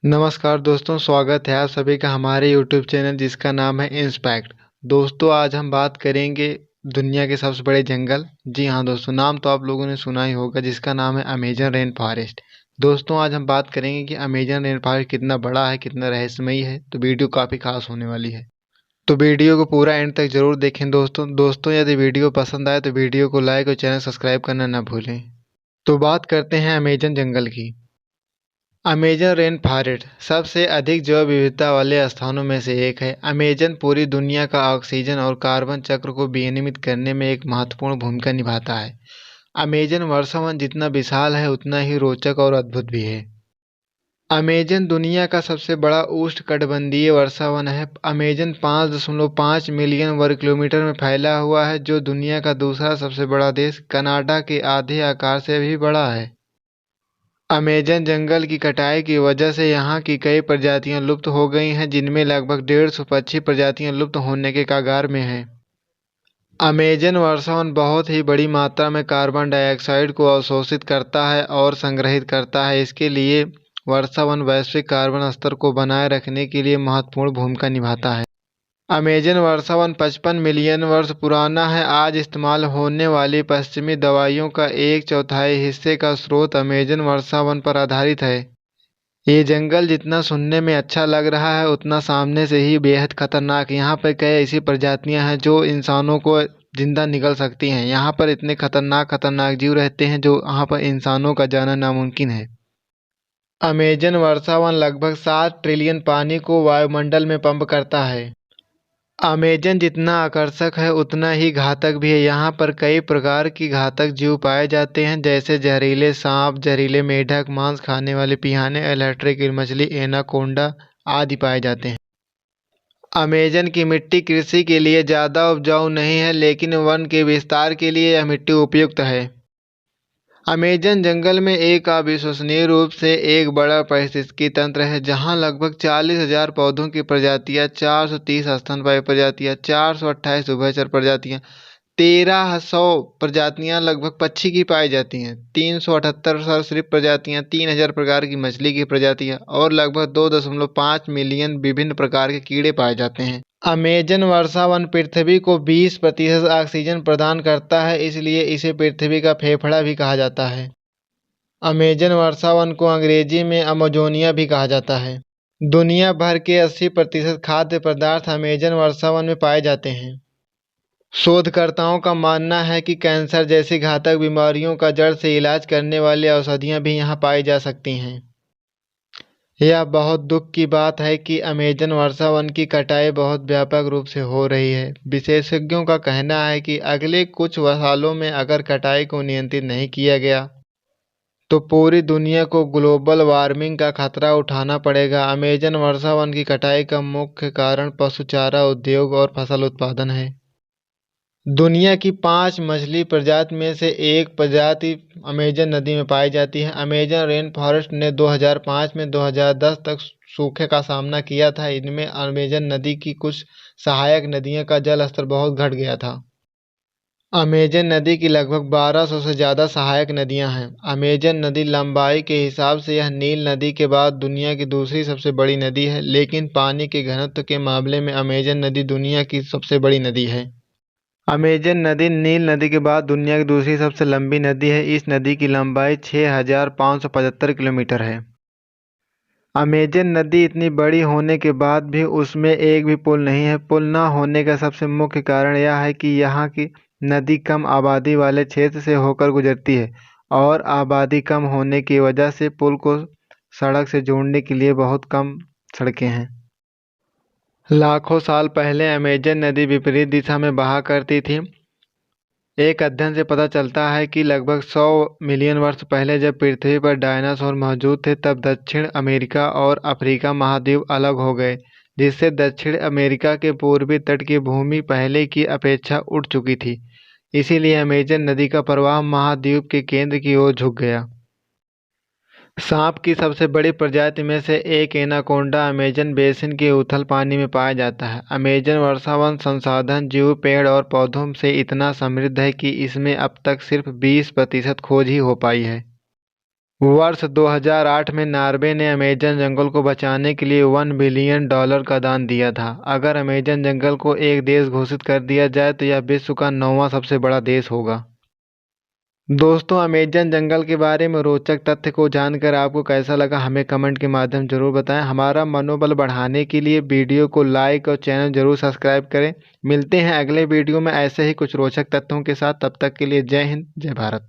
नमस्कार दोस्तों, स्वागत है आप सभी का हमारे यूट्यूब चैनल जिसका नाम है इंस्पेक्ट। दोस्तों, आज हम बात करेंगे दुनिया के सबसे बड़े जंगल। जी हाँ दोस्तों, नाम तो आप लोगों ने सुना ही होगा जिसका नाम है अमेजन रेन फॉरेस्ट। दोस्तों, आज हम बात करेंगे कि अमेजन रेन फॉरेस्ट कितना बड़ा है, कितना रहस्यमयी है। तो वीडियो काफ़ी खास होने वाली है, तो वीडियो को पूरा एंड तक जरूर देखें। दोस्तों यदि वीडियो पसंद आए तो वीडियो को लाइक और चैनल सब्सक्राइब करना ना भूलें। तो बात करते हैं अमेजन जंगल की। अमेजन रेन फॉरेस्ट सबसे अधिक जैव विविधता वाले स्थानों में से एक है। अमेजन पूरी दुनिया का ऑक्सीजन और कार्बन चक्र को विनियमित करने में एक महत्वपूर्ण भूमिका निभाता है। अमेजन वर्षावन जितना विशाल है उतना ही रोचक और अद्भुत भी है। अमेजन दुनिया का सबसे बड़ा उष्णकटिबंधीय वर्षावन है। अमेजन 5.5 मिलियन वर्ग किलोमीटर में फैला हुआ है, जो दुनिया का दूसरा सबसे बड़ा देश कनाडा के आधे आकार से भी बड़ा है। अमेजन जंगल की कटाई की वजह से यहाँ की कई प्रजातियां लुप्त हो गई हैं, जिनमें लगभग 150 पक्षी प्रजातियां लुप्त होने के कगार में हैं। अमेजन वर्षावन बहुत ही बड़ी मात्रा में कार्बन डाइऑक्साइड को अवशोषित करता है और संग्रहित करता है। इसके लिए वर्षावन वैश्विक कार्बन स्तर को बनाए रखने के लिए महत्वपूर्ण भूमिका निभाता है। अमेजन वर्षावन 55 मिलियन वर्ष पुराना है। आज इस्तेमाल होने वाली पश्चिमी दवाइयों का एक चौथाई हिस्से का स्रोत अमेजन वर्षावन पर आधारित है। ये जंगल जितना सुनने में अच्छा लग रहा है उतना सामने से ही बेहद खतरनाक। यहाँ पर कई ऐसी प्रजातियां हैं जो इंसानों को जिंदा निगल सकती हैं। यहाँ पर इतने खतरनाक खतरनाक जीव रहते हैं जो यहाँ पर इंसानों का जाना नामुमकिन है। अमेजन वर्षावन लगभग 7 ट्रिलियन पानी को वायुमंडल में पंप करता है। अमेजन जितना आकर्षक है उतना ही घातक भी है। यहाँ पर कई प्रकार की घातक जीव पाए जाते हैं, जैसे जहरीले सांप, जहरीले मेढक, मांस खाने वाले पिहाने, इलेक्ट्रिक मछली, एनाकोंडा आदि पाए जाते हैं। अमेजन की मिट्टी कृषि के लिए ज़्यादा उपजाऊ नहीं है, लेकिन वन के विस्तार के लिए यह मिट्टी उपयुक्त है। अमेजन जंगल में एक अविश्वसनीय रूप से एक बड़ा पारिस्थितिकी तंत्र है, जहां लगभग 40,000 पौधों की प्रजातियां, 430 स्तनपायी प्रजातियां, 428 उभयचर प्रजातियां, 1300 प्रजातियां लगभग पक्षी की पाई जाती हैं, 378 सरीसृप प्रजातियां, 3000 प्रकार की मछली की प्रजातियां और लगभग 2.5 मिलियन विभिन्न प्रकार के कीड़े पाए जाते हैं। अमेजन वर्षावन पृथ्वी को 20% ऑक्सीजन प्रदान करता है, इसलिए इसे पृथ्वी का फेफड़ा भी कहा जाता है। अमेजन वर्षावन को अंग्रेजी में अमेजोनिया भी कहा जाता है। दुनिया भर के 80% खाद्य पदार्थ अमेजन वर्षावन में पाए जाते हैं। शोधकर्ताओं का मानना है कि कैंसर जैसी घातक बीमारियों का जड़ से इलाज करने वाली औषधियां भी यहाँ पाई जा सकती हैं। यह बहुत दुख की बात है कि अमेजन वर्षावन की कटाई बहुत व्यापक रूप से हो रही है। विशेषज्ञों का कहना है कि अगले कुछ सालों में अगर कटाई को नियंत्रित नहीं किया गया तो पूरी दुनिया को ग्लोबल वार्मिंग का खतरा उठाना पड़ेगा। अमेजन वर्षावन की कटाई का मुख्य कारण पशु चारा उद्योग और फसल उत्पादन है। दुनिया की 5 मछली प्रजाति में से एक प्रजाति अमेजन नदी में पाई जाती है। अमेजन रेन फॉरेस्ट ने 2005 में 2010 तक सूखे का सामना किया था। इनमें अमेजन नदी की कुछ सहायक नदियों का जल स्तर बहुत घट गया था। अमेजन नदी की लगभग 1200 से ज़्यादा सहायक नदियां हैं। अमेजन नदी लंबाई के हिसाब से यह नील नदी के बाद दुनिया की दूसरी सबसे बड़ी नदी है, लेकिन पानी के घनत्व के मामले में अमेजन नदी दुनिया की सबसे बड़ी नदी है। अमेजन नदी नील नदी के बाद दुनिया की दूसरी सबसे लंबी नदी है। इस नदी की लंबाई 6,575 किलोमीटर है। अमेजन नदी इतनी बड़ी होने के बाद भी उसमें एक भी पुल नहीं है। पुल न होने का सबसे मुख्य कारण यह है कि यहाँ की नदी कम आबादी वाले क्षेत्र से होकर गुजरती है और आबादी कम होने की वजह से पुल को सड़क से जोड़ने के लिए बहुत कम सड़कें हैं। लाखों साल पहले अमेजन नदी विपरीत दिशा में बहा करती थी। एक अध्ययन से पता चलता है कि लगभग 100 मिलियन वर्ष पहले जब पृथ्वी पर डायनासोर मौजूद थे, तब दक्षिण अमेरिका और अफ्रीका महाद्वीप अलग हो गए, जिससे दक्षिण अमेरिका के पूर्वी तट की भूमि पहले की अपेक्षा उठ चुकी थी। इसीलिए अमेजन नदी का प्रवाह महाद्वीप के केंद्र की ओर झुक गया। सांप की सबसे बड़ी प्रजाति में से एक एनाकोंडा अमेजन बेसिन के उथल पानी में पाया जाता है। अमेजन वर्षावन संसाधन जीव, पेड़ और पौधों से इतना समृद्ध है कि इसमें अब तक सिर्फ 20% खोज ही हो पाई है। वर्ष 2008 में नॉर्वे ने अमेज़न जंगल को बचाने के लिए $1 बिलियन का दान दिया था। अगर अमेज़न जंगल को एक देश घोषित कर दिया जाए तो यह विश्व का 9वां सबसे बड़ा देश होगा। दोस्तों, अमेज़न जंगल के बारे में रोचक तथ्य को जानकर आपको कैसा लगा, हमें कमेंट के माध्यम जरूर बताएं। हमारा मनोबल बढ़ाने के लिए वीडियो को लाइक और चैनल जरूर सब्सक्राइब करें। मिलते हैं अगले वीडियो में ऐसे ही कुछ रोचक तथ्यों के साथ। तब तक के लिए जय हिंद, जय भारत।